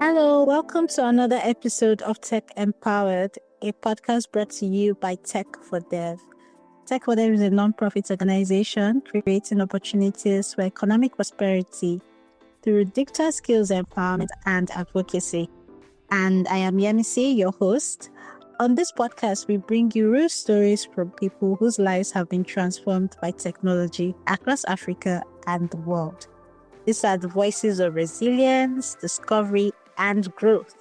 Hello, welcome to another episode of TechEmpowered, a podcast brought to you by Tech for Dev. Tech for Dev is a non-profit organization creating opportunities for economic prosperity through digital skills empowerment and advocacy. And I am Yemisi, your host. On this podcast, we bring you real stories from people whose lives have been transformed by technology across Africa and the world. These are the voices of resilience, discovery, and growth.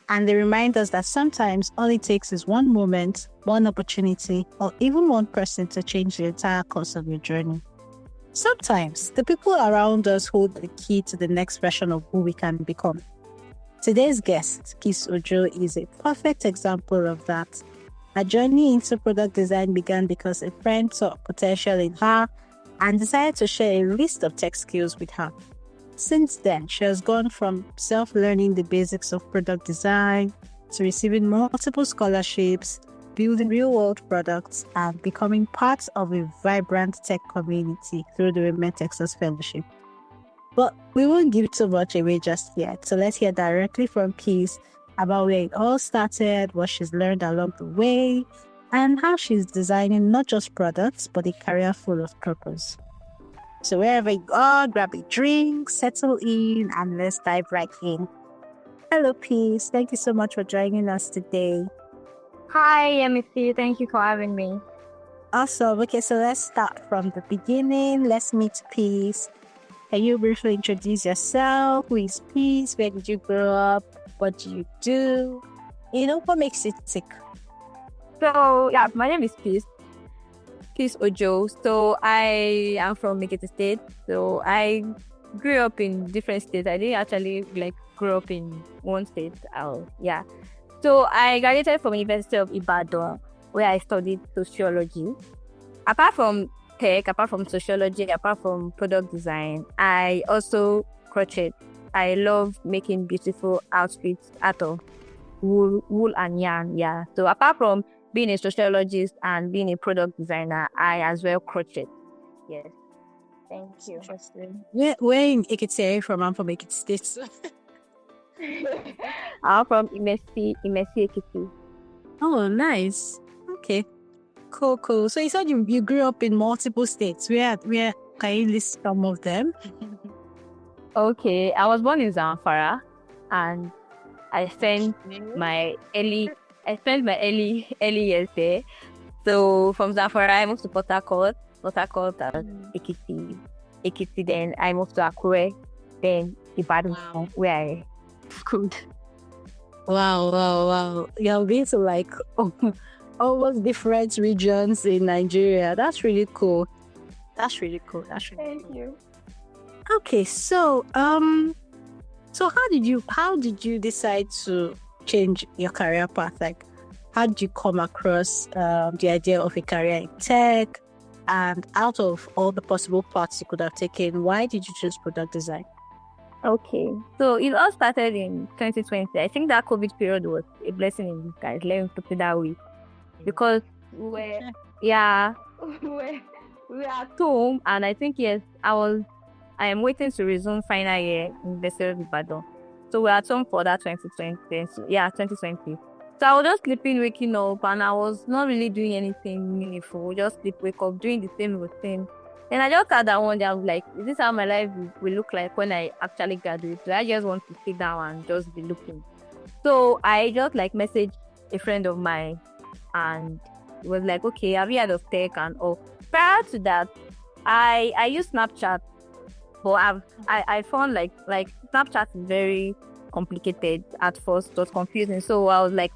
And they remind us that sometimes all it takes is one moment, one opportunity, or even one person to change the entire course of your journey. Sometimes the people around us hold the key to the next version of who we can become. Today's guest, Peace Ojo, is a perfect example of that. Her journey into product design began because a friend saw potential in her and decided to share a list of tech skills with her. Since then, she has gone from self-learning the basics of product design to receiving multiple scholarships, building real-world products, and becoming part of a vibrant tech community through the Women Techsters Fellowship. But we won't give too much away just yet, so let's hear directly from Peace about where it all started, what she's learned along the way, and how she's designing not just products, but a career full of purpose. So wherever you are, grab a drink, settle in, and let's dive right in. Hello, Peace. Thank you so much for joining us today. Hi, Yemisi. Thank you for having me. Awesome. Okay, so let's start from the beginning. Let's meet Peace. Can you briefly introduce yourself? Who is Peace? Where did you grow up? What do you do? What makes you tick? So, my name is Peace Ojo. So, I am from Ekiti State. So, I grew up in different states. I didn't actually grow up in one state. So, I graduated from University of Ibadan, where I studied sociology. Apart from tech, apart from sociology, apart from product design, I also crochet. I love making beautiful outfits out of wool and yarn. Yeah. So apart from being a sociologist and being a product designer, I as well crochet. Yes. Thank you. Interesting. Where in Ekiti are you from? I'm from Ekiti State. I'm from Imesi Ekiti. Oh, nice. Okay. Cool. So you said you grew up in multiple states. Where can you list some of them? Okay, I was born in Zamfara, and I spent my early years there. So from Zamfara, I moved to Port Harcourt, and Ekiti. Then I moved to Akure, then Ibadan, where I schooled. Wow. You've been to almost different regions in Nigeria. That's really cool. Thank you. Okay, so how did you decide to change your career path? How did you come across the idea of a career in tech? And out of all the possible paths you could have taken, why did you choose product design? Okay, so it all started in 2020. I think that COVID period was a blessing in disguise. Let me put it that way, because we're at home, and I think I am waiting to resume final year in University of Ibadan. So we're at home for that 2020. So, 2020. So I was just sleeping, waking up, and I was not really doing anything meaningful. Just sleep, wake up, doing the same routine. And I just had that one day, I was like, is this how my life will look like when I actually graduate? So I just want to sit down and just be looking. So I just messaged a friend of mine, and it was like, okay, have you heard of tech and all? Prior to that, I use Snapchat, but I found like Snapchat is very complicated at first. It was confusing. So I was like,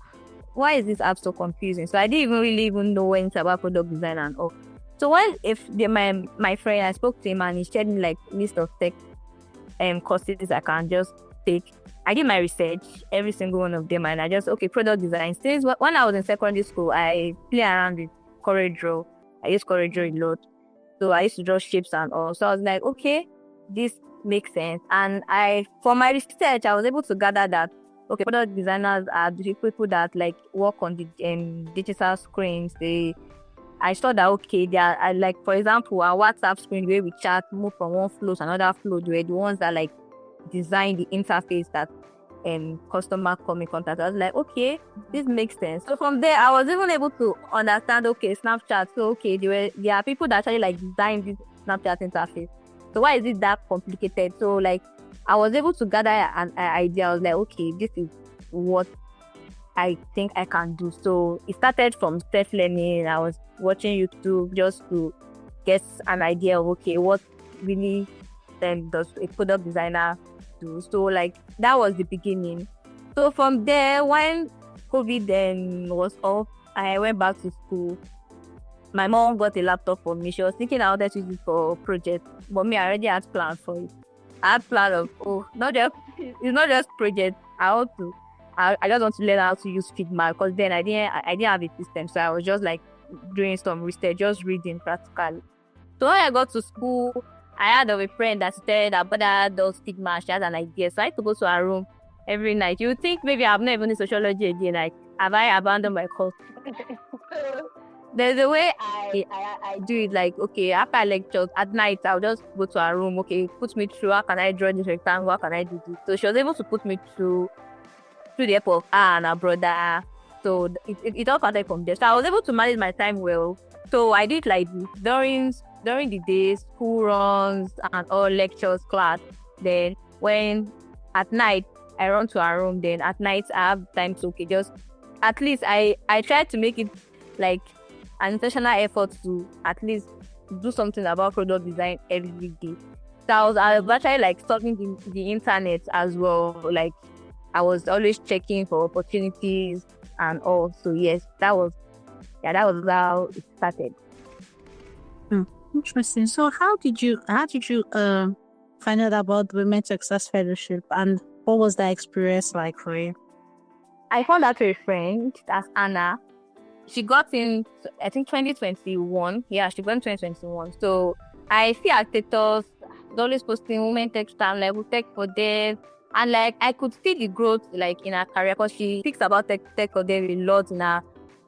why is this app so confusing? So I didn't really know anything about product design and all. So my friend, I spoke to him and he shared me list of tech courses I can just take. I did my research, every single one of them, and I just product design. Since when I was in secondary school, I play around with CorelDRAW. I use CorelDRAW a lot. So I used to draw shapes and all. So I was like, okay, this makes sense. And for my research, I was able to gather that product designers are the people that work on the digital screens. I saw that they are for example, our WhatsApp screen where we chat, move from one flow to another flow. They were the ones that design the interface that customer come in contact. I was like, okay, this makes sense. So from there, I was even able to understand, okay, Snapchat. So okay, there are people that actually like design this Snapchat interface. So why is it that complicated? So like I was able to gather an idea. I was like, okay, this is what I think I can do. So it started from self-learning. I was watching YouTube just to get an idea of, okay, what really then does a product designer do. So like that was the beginning. So from there, when COVID then was off, I went back to school. My mom got a laptop for me. She was thinking I wanted to use it for a project, but me, I already had plans for it. I had plan of, it's not just project. I just want to learn how to use Figma, because then I didn't have a system, so I was just like doing some research, just reading practically. So when I got to school, I had of a friend that said her brother does Figma. She has an idea, so I had to go to her room every night. You would think maybe I'm not even in sociology again. Like, have I abandoned my course? There's a way I do it. Like, okay, after lectures at night, I'll just go to her room. Okay, put me through. How can I draw this rectangle? How can I do this? So she was able to put me through the help of her and her brother. So it all started from there. So I was able to manage my time well. So I did like this during the day, school runs and all lectures, class. Then when at night I run to her room, then at night I have time to just at least I tried to make it like an intentional effort to at least do something about product design every day. So I was actually like stalking the internet as well. Like I was always checking for opportunities and all. So yes, that was how it started. Interesting. So how did you find out about the Women Techsters Fellowship, and what was that experience like for you? I found out through a friend, that's Anna. She got in, I think 2021. Yeah, she got in 2021. So I see her status, always posting Women Techsters, like tech for dev. And like I could see the growth like in her career, because she speaks about tech for dev a lot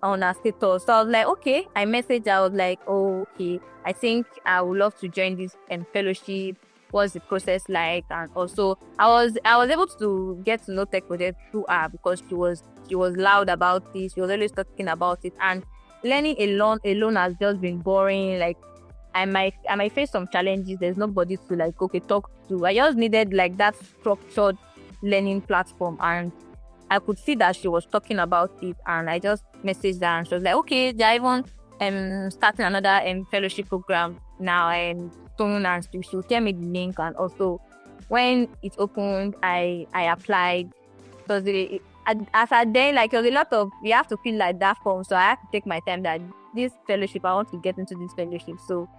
on her status. So I was like, okay. I messaged her. I was like, oh, okay, I think I would love to join this fellowship. What's the process like? And also I was able to get to know tech for dev through her, because she was loud about this. She was always talking about it, and learning alone has just been boring. Like I might face some challenges. There's nobody to like talk to. I just needed like that structured learning platform, and I could see that she was talking about it, and I just messaged her, and she was like, okay, they're even starting another fellowship program now, and she'll tell me the link. And also when it opened, I applied, because after then, like, there was a lot of, you have to fill like that form, so I had to take my time that this fellowship, I want to get into this fellowship. So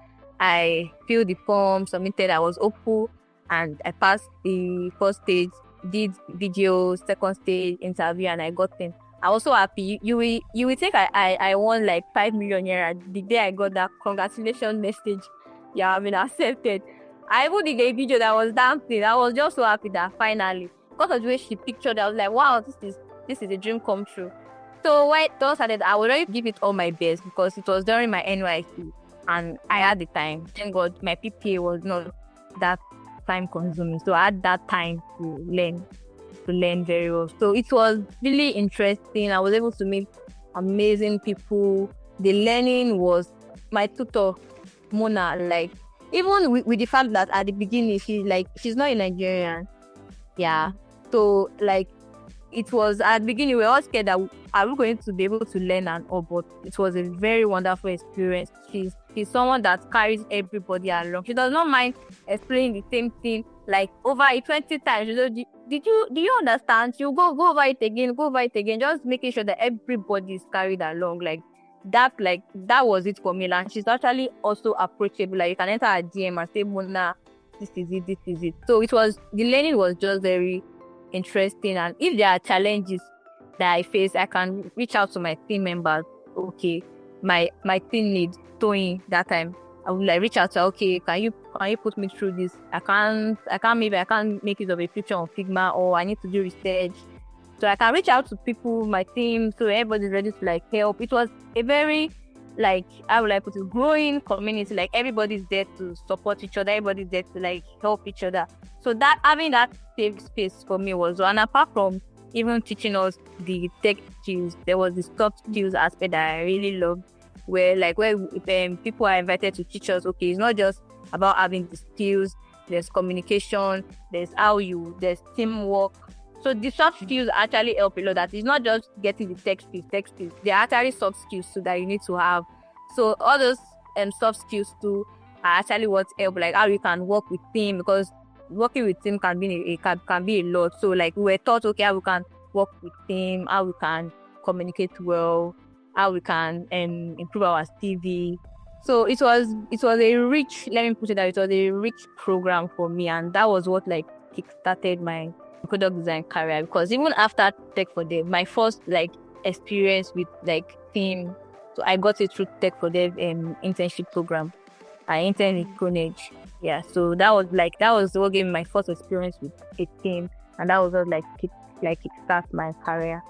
I filled the form, submitted. I was hopeful, and I passed the first stage, did video, second stage interview, and I got in. I was so happy. You will think I won like 5 million naira the day I got that congratulations message. Yeah, I've been accepted. I even did a video that was dancing. I was just so happy that finally, because of the way she pictured, I was like, wow, this is a dream come true. So when it all started, I would already give it all my best, because it was during my NYC and I had the time. Thank God my PPA was not that time consuming, so I had that time to learn very well. So it was really interesting. I was able to meet amazing people. The learning was, my tutor Mona, like, even with the fact that at the beginning she's not a Nigerian, yeah. So like it was at the beginning we were all scared that are we going to be able to learn and all, but it was a very wonderful experience. She's someone that carries everybody along. She does not mind explaining the same thing like over 20 times. She says, do you understand? She'll go over it again, just making sure that everybody is carried along. Like that was it for me. And she's actually also approachable. Like you can enter a DM and say, Mona, this is it. So the learning was just very interesting. And if there are challenges that I face, I can reach out to my team members. Okay, my team lead Tony that time, I would like reach out to her, okay, can you put me through this? I can't make it of a picture on Figma, or I need to do research. So I can reach out to people, my team, so everybody's ready to like help. It was a very like, how will I put it, growing community. Like, everybody's there to support each other, everybody's there to like help each other. So that having that safe space for me was, and apart from even teaching us the tech skills, there was the soft skills aspect that I really loved, where people are invited to teach us, okay, it's not just about having the skills, there's communication, there's teamwork. So the soft skills actually help a lot. That is not just getting the tech skills. They're actually soft skills too that you need to have. So all those soft skills too are actually what help, like how you can work with team, because working with team can be a lot. So like we were taught, okay, how we can work with team, how we can communicate well, how we can improve our CV. So it was a rich, let me put it that it was a rich program for me, and that was what like kickstarted my product design career. Because even after Tech for Dev, my first like experience with like team, so I got it through Tech for Dev internship program. I interned in Greenwich. Yeah, so that was what gave me my first experience with a team, and that was what kickstart my career.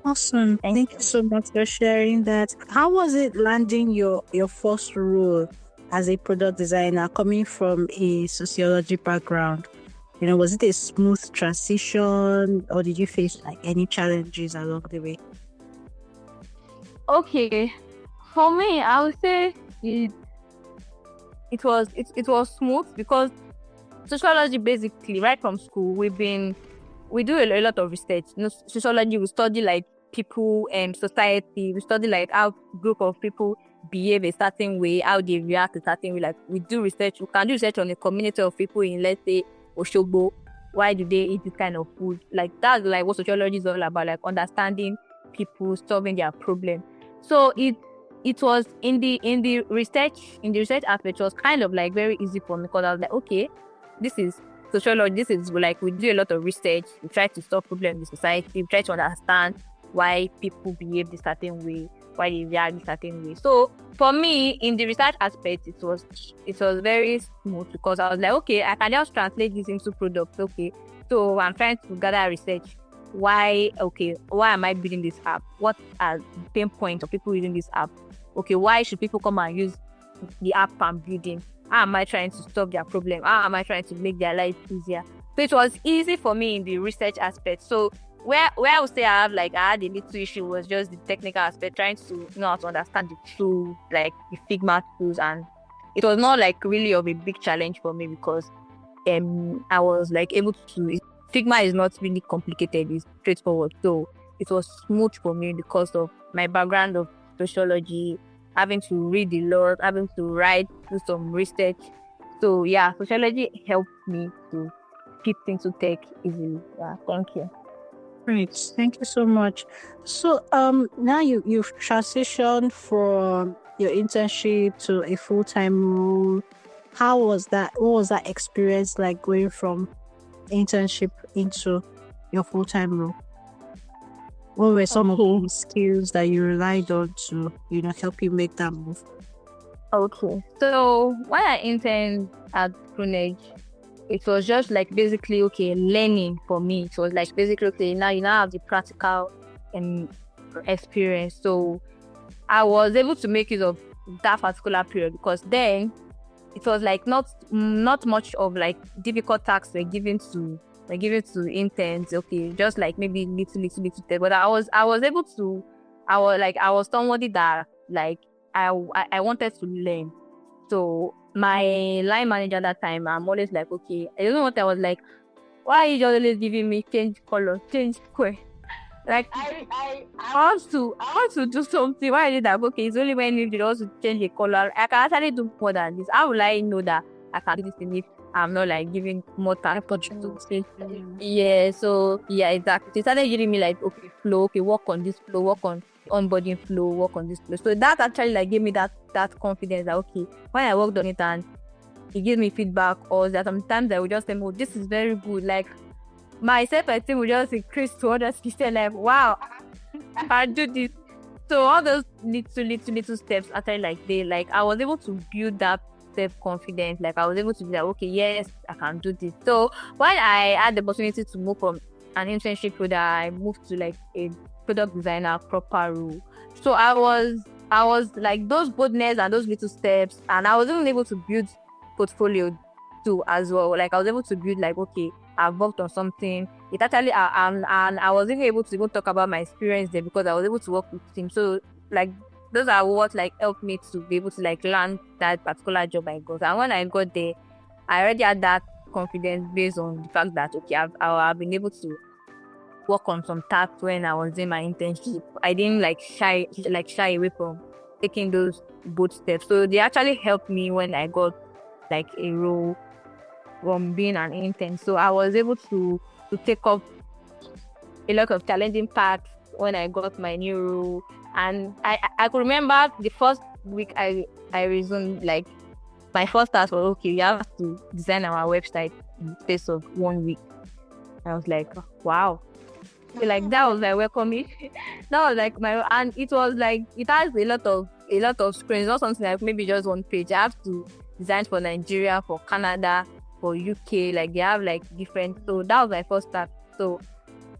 Awesome. Thank you so much for sharing that. How was it landing your first role as a product designer coming from a sociology background? Was it a smooth transition, or did you face like any challenges along the way? Okay, for me, I would say it was smooth, because sociology, basically right from school, we do a lot of research. Sociology, we study like people and society. We study like how group of people behave a certain way, how they react a certain way. Like, we do research. We can do research on a community of people in, let's say, Oshogbo. Why do they eat this kind of food? Like, that's like what sociology is all about, like understanding people, solving their problem. So it was in the research aspect, it was kind of like very easy for me, because I was like, okay, this is sociology. This is like, we do a lot of research. We try to solve problems in society. We try to understand why people behave this certain way, why they react this certain way. So for me, in the research aspect, it was very smooth, because I was like, okay, I can just translate this into products. Okay, so I'm trying to gather research. Why am I building this app? What are the pain points of people using this app? Okay, why should people come and use the app I'm building? How am I trying to solve their problem? How am I trying to make their life easier? So it was easy for me in the research aspect. So where I would say I had a little issue was just the technical aspect, trying to know how to understand the tool, like the Figma tools, and it was not like really of a big challenge for me, because I was like able to. Figma is not really complicated; it's straightforward. So it was smooth for me because of my background of sociology, having to read a lot, having to do some research. So yeah, sociology helped me to fit into tech easily. Yeah, thank you. Great, thank you so much. So now you've transitioned from your internship to a full-time role. How was that? What was that experience like, going from internship into your full-time role? What were some of the skills that you relied on to, help you make that move? Okay. So when I interned at Greenwich, it was just like basically, okay, learning for me. It was like basically, okay, now you have the practical experience. So I was able to make use of that particular period, because then it was like not much of like difficult tasks were given to interns. Okay, just like maybe little step. But I was able to. I was somebody that like I wanted to learn. So my line manager at that time, I'm always like, okay, I don't know what I was like. Why are you always giving me change color, change square? Like I want to do something. Why is it that, okay, it's only when you also change a color? I can actually do more than this. How will I know that I can do this thing if I'm not like giving more time to say? Yeah, so yeah, exactly. They started giving me like, okay, flow, okay, work on this flow, work on onboarding flow, work on this flow. So that actually like gave me that confidence that, okay, when I worked on it and he gives me feedback, or that sometimes I would just say, oh, this is very good. Like my self-esteem would just increase to others. Like, wow, I do this. So all those little steps actually I was able to build that self-confidence. Like I was able to be like, okay, yes, I can do this. So when I had the opportunity to move from an internship role, I moved to like a product designer proper role. So I was I was like those boldness and those little steps, and I was even able to build portfolio too as well. Like I was able to build like, okay, I've worked on something. It actually and I was even able to even talk about my experience there because I was able to work with team. So like those are what like helped me to be able to like land that particular job I got. And when I got there, I already had that confidence based on the fact that okay, I've been able to work on some tasks when I was in my internship. I didn't like shy away from taking those bold steps. So they actually helped me when I got like a role from being an intern. So I was able to take up a lot of challenging parts when I got my new role. And I could remember the first week I resumed, like my first task was okay, you have to design our website in the space of 1 week. I was like, wow. So, like that was like welcoming. That was like and it was like it has a lot of screens, not something like maybe just one page. I have to design for Nigeria, for Canada, for UK, like they have like different. So that was my first task. So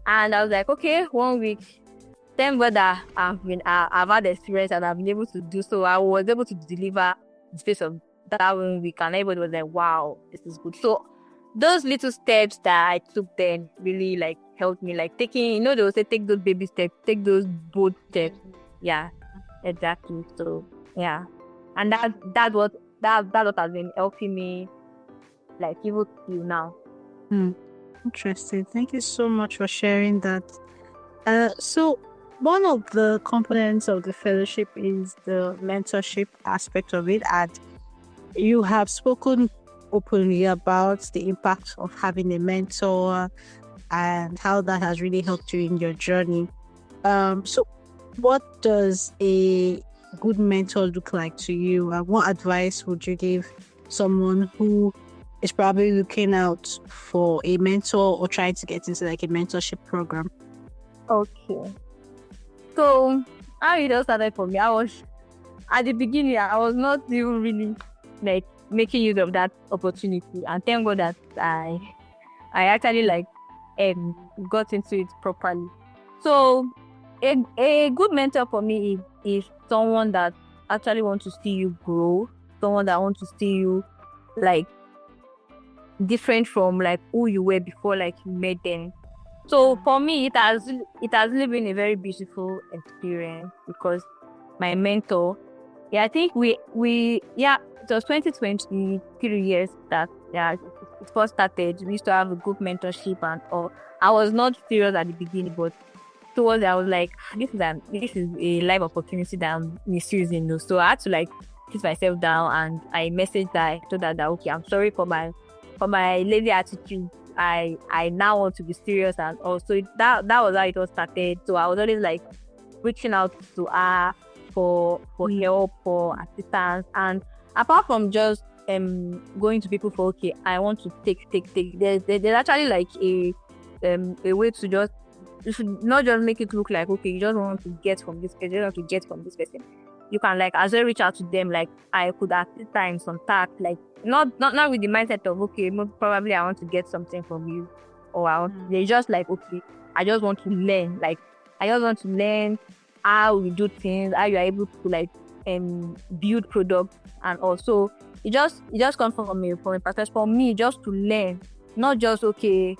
and I was like, okay, 1 week. Thank God that I've had experience and I've been able to do so. I was able to deliver in the space of that 1 week, and everybody was like, wow, this is good. So those little steps that I took then really like helped me, like taking, they will say take those baby steps, take those bold steps. Yeah, exactly. So yeah, and that what has been helping me like even till now. Interesting. Thank you so much for sharing that. So one of the components of the fellowship is the mentorship aspect of it, and you have spoken openly about the impact of having a mentor and how that has really helped you in your journey. So what does a good mentor look like to you, and what advice would you give someone who is probably looking out for a mentor or trying to get into like a mentorship program? Okay. So how it all started for me, I was at the beginning, I was not even really like making use of that opportunity, and thank God that I actually like got into it properly. So a good mentor for me is someone that actually wants to see you grow, someone that wants to see you like different from like who you were before like you met them. So for me, it has really been a very beautiful experience because my mentor, I think it was 2023 years that it first started. We used to have a group mentorship and all. I was not serious at the beginning, but towards I was like, this is a live opportunity that I'm misusing. So I had to like sit myself down and I messaged her. I told her that okay, I'm sorry for my lazy attitude. I now want to be serious, and also that was how it all started. So I was always like reaching out to her for help, for assistance, and apart from just going to people for okay, I want to take. There's actually like a way to just, you should not just make it look like okay, you just want to get from this person, you want to get from this person. You can like as well reach out to them, like I could assist her in some tasks, like not with the mindset of okay, probably I want to get something from you, or they just like okay, I just want to learn, like I just want to learn how we do things, how you are able to like build products, and also it just comes from a perspective for me just to learn, not just okay,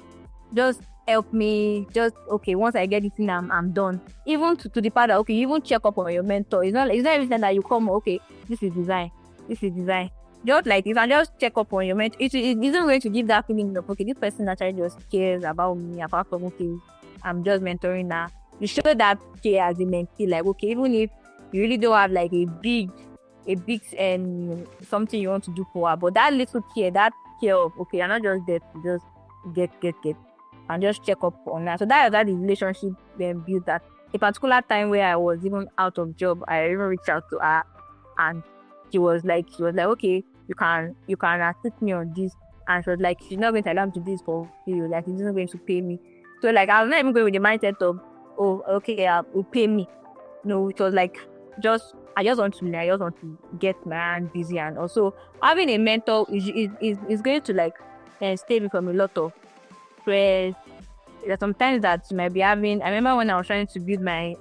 just help me, just okay, once I get it in, I'm done. Even to the part that okay, you even check up on your mentor. It's not everything that you come okay, this is design. Just like you can just check up on your mentor. It isn't going to give that feeling of okay, this person actually just cares about me, apart from okay, I'm just mentoring now. You show that care as a mentee, like okay, even if you really don't have like a big something you want to do for her, but that little care, of okay, you're not just there to just get and just check up on her. So that the relationship then built. That a particular time where I was even out of job, I even reached out to her, and she was like okay, you can assist me on this, and she was like she's not going to allow me to do this for you, like she's not going to pay me. So like I was not even going with the mindset of oh okay, will pay me. No, it was like I just want to learn, I just want to get my hand busy, and also having a mentor is going to like save me from a lot of stress, there's sometimes that you might be having. I remember when I was trying to build my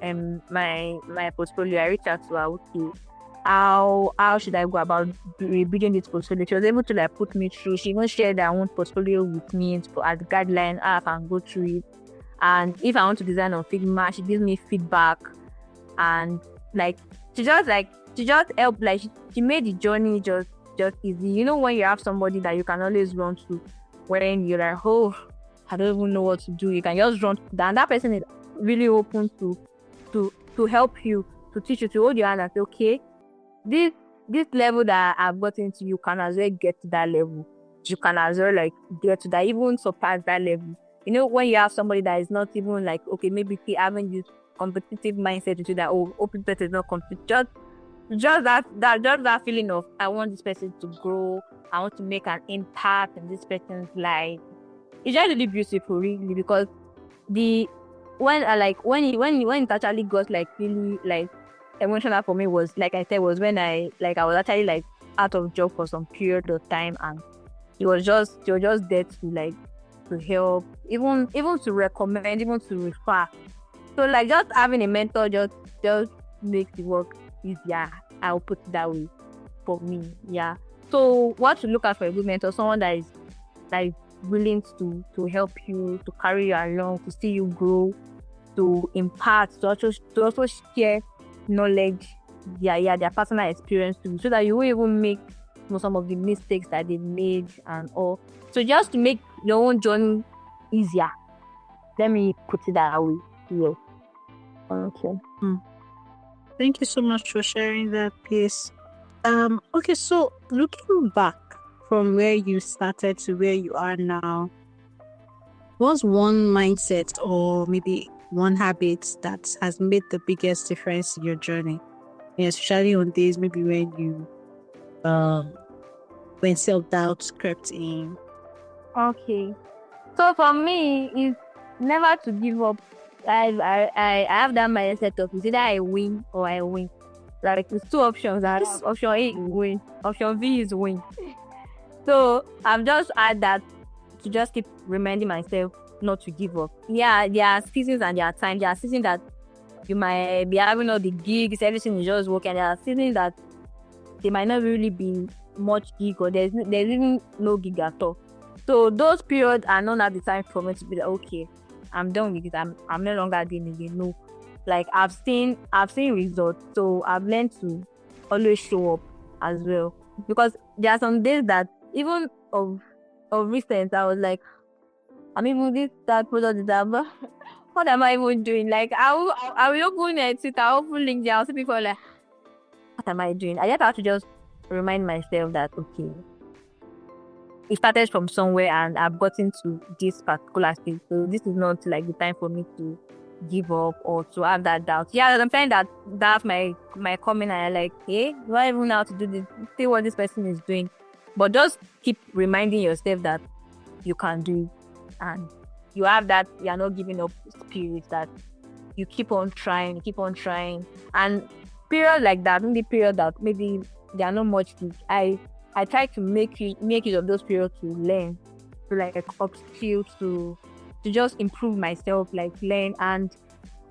my portfolio, I reached out to her. Okay, how should I go about rebuilding this portfolio? She was able to like put me through. She even shared her own portfolio with me as guideline, how I can go through it. And if I want to design on Figma, she gives me feedback, and like she just helped. Like she made the journey just easy. You know, when you have somebody that you can always run to when you're like, oh, I don't even know what to do, you can just run to that. And that person is really open to help you, to teach you, to hold your hand and say, okay, this level that I've gotten to, you can as well get to that level. You can as well like get to that, even surpass that level. You know, when you have somebody that is not even like, okay, maybe having this competitive mindset into that, oh, open person is not competitive. Just that feeling of, I want this person to grow, I want to make an impact in this person's life. It's just really beautiful, really, because when it actually got like really like emotional for me was, like I said, was when I was actually like out of job for some period of time, and she was just there to help, even to recommend, even to refer. So like just having a mentor just makes the work easier. I'll put it that way for me. Yeah. So what to look at for a good mentor? Someone that is willing to help you, to carry you along, to see you grow, to impart, to also share knowledge, their personal experience to you, so that you won't even make some of the mistakes that they made and all. So just to make your own journey easier. Let me put it that way. Yeah. Okay. Thank you so much for sharing that piece. Okay, so looking back from where you started to where you are now, what's one mindset or maybe one habit that has made the biggest difference in your journey? Especially on days maybe when you when self-doubt crept in. Okay. So for me, it's never to give up. I have that mindset of, it's either I win or I win. Like there's two options. Option A is win. Option B is win. So I've just had that to just keep reminding myself not to give up. Yeah, there are seasons and there are times. There are seasons that you might be having all the gigs, everything is just working. There are seasons that there might not really be much gig, or there's even no gig at all. So those periods are not at the time for me to be like, okay, I'm done with it. I'm no longer doing it again. No, like I've seen results, so I've learned to always show up as well. Because there are some days that even of recent, I was like, I'm even this that product is that, but what am I even doing? Like I will open Twitter, I'll open LinkedIn, I'll see people like, what am I doing? I just have to just remind myself that, okay, it started from somewhere and I've gotten to this particular stage. So this is not like the time for me to give up or to have that doubt. Yeah, I'm saying that's my comment, and I'm like, hey, do I even know how to do this? See what this person is doing. But just keep reminding yourself that you can do it, and you have that, you're not giving up spirit, that you keep on trying. And period like that, in the period that maybe there are not much things, I try to make use of those periods to learn, to like upskill, to just improve myself, like learn. And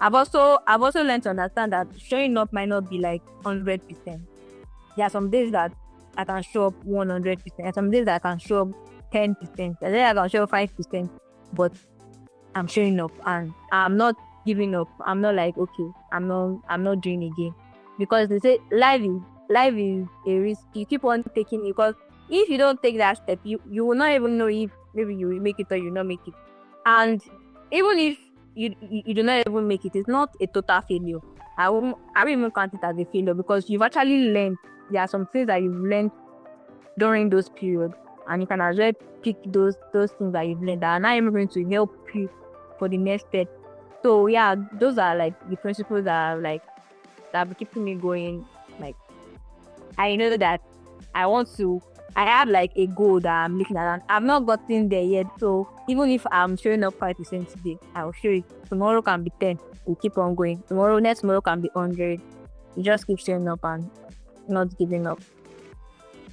I've also learned to understand that showing up might not be like 100%. There are some days that I can show up 100%, and some days that I can show up 10%, and then I can show up 5%, but I'm showing up and I'm not giving up. I'm not like, okay, I'm not doing again, because they say life is a risk. You keep on taking it, because if you don't take that step, you will not even know if maybe you will make it or you will not make it. And even if you do not even make it, it's not a total failure. I won't even count it as a failure, because you've actually learned. There are some things that you've learned during those periods, and you can as well pick those things that you've learned that are not even going to help you for the next step. So yeah, those are like the principles that are like that are keeping me going. Like, I know that I have like a goal that I'm looking at, and I've not gotten there yet. So even if I'm showing up 5% today, I'll show it. Tomorrow can be 10. We keep on going. Next tomorrow can be 100. You just keep showing up and not giving up.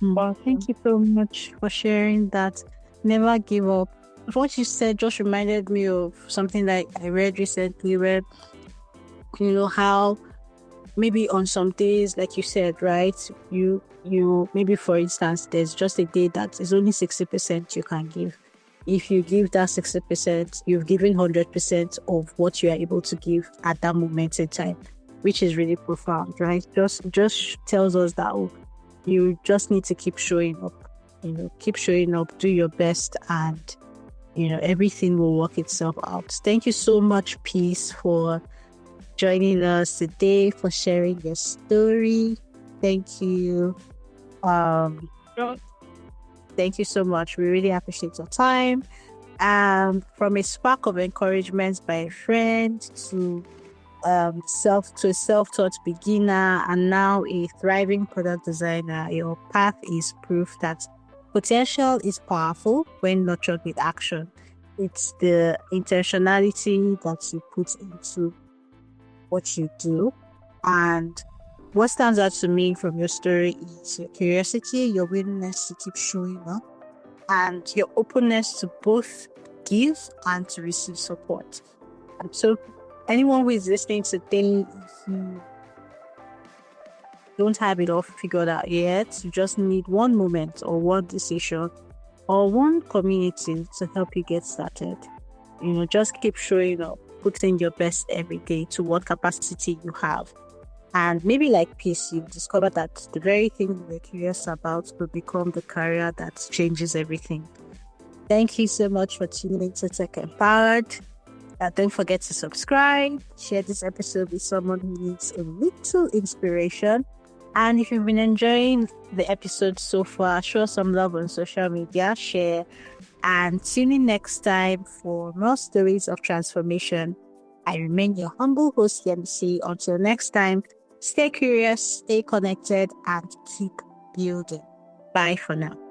Well, thank you so much for sharing that. Never give up. what you said just reminded me of something that I read recently, where how maybe on some days, like you said, right, you maybe, for instance, there's just a day that is only 60% you can give. If you give that 60%, you've given 100% of what you are able to give at that moment in time, which is really profound, right? Just tells us that you just need to keep showing up, keep showing up, do your best, and everything will work itself out. Thank you so much, Peace, for joining us today, for sharing your story. Thank you. Thank you so much. We really appreciate your time. From a spark of encouragement by a friend to a self-taught beginner and now a thriving product designer, your path is proof that potential is powerful when nurtured with action. It's the intentionality that you put into what you do. And what stands out to me from your story is your curiosity, your willingness to keep showing up, and your openness to both give and to receive support. And so anyone who is listening today, if you don't have it all figured out yet, you just need one moment or one decision or one community to help you get started. Just keep showing up, put in your best every day to what capacity you have. And maybe like Peace, you discover that the very thing you were curious about will become the career that changes everything. Thank you so much for tuning into TechEmpowered. Don't forget to subscribe, share this episode with someone who needs a little inspiration. And if you've been enjoying the episode so far, show some love on social media, share, and tune in next time for more stories of transformation. I remain your humble host, MC. Until next time, stay curious, stay connected, and keep building. Bye for now.